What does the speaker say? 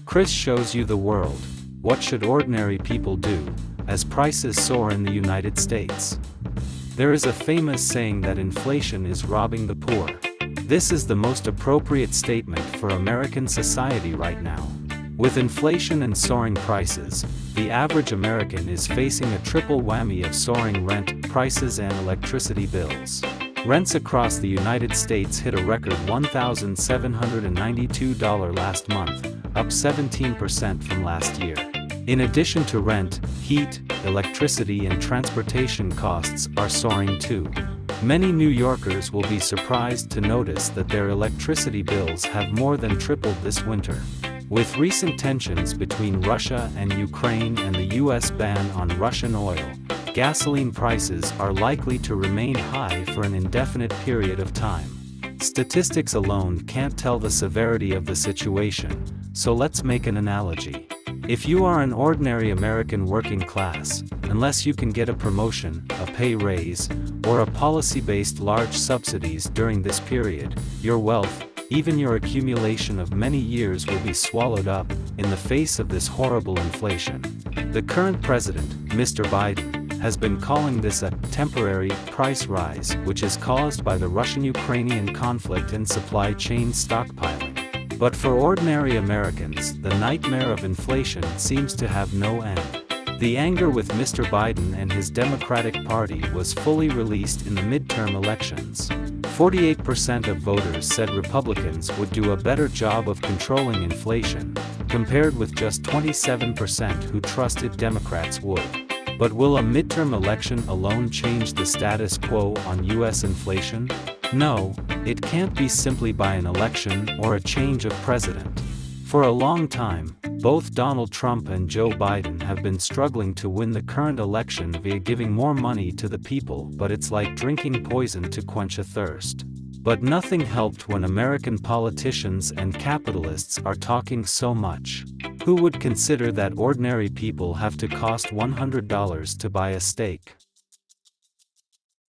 Chris shows you the world. What should ordinary people do, as prices soar in the United States? There is a famous saying that inflation is robbing the poor. This is the most appropriate statement for American society right now. With inflation and soaring prices, the average American is facing a triple whammy of soaring rent, prices and electricity bills. Rents across the United States hit a record $1,792 last month, up 17% from last year. In addition to rent, heat, electricity and transportation costs are soaring too. Many New Yorkers will be surprised to notice that their electricity bills have more than tripled this winter. With recent tensions between Russia and Ukraine and the U.S. ban on Russian oil, gasoline prices are likely to remain high for an indefinite period of time. Statistics alone can't tell the severity of the situation, so let's make an analogy. If you are an ordinary American working class, unless you can get a promotion, a pay raise, or a policy-based large subsidies during this period, your wealth, even your accumulation of many years, will be swallowed up in the face of this horrible inflation. The current president, Mr. Biden, has been calling this a temporary price rise, which is caused by the Russian-Ukrainian conflict and supply chain stockpiling. But for ordinary Americans, the nightmare of inflation seems to have no end. The anger with Mr. Biden and his Democratic Party was fully released in the midterm elections. 48% of voters said Republicans would do a better job of controlling inflation, compared with just 27% who trusted Democrats would. But will a midterm election alone change the status quo on U.S. inflation? No, it can't be simply by an election or a change of president. For a long time, both Donald Trump and Joe Biden have been struggling to win the current election via giving more money to the people, but it's like drinking poison to quench a thirst. But nothing helped when American politicians and capitalists are talking so much. Who would consider that ordinary people have to cost $100 to buy a steak?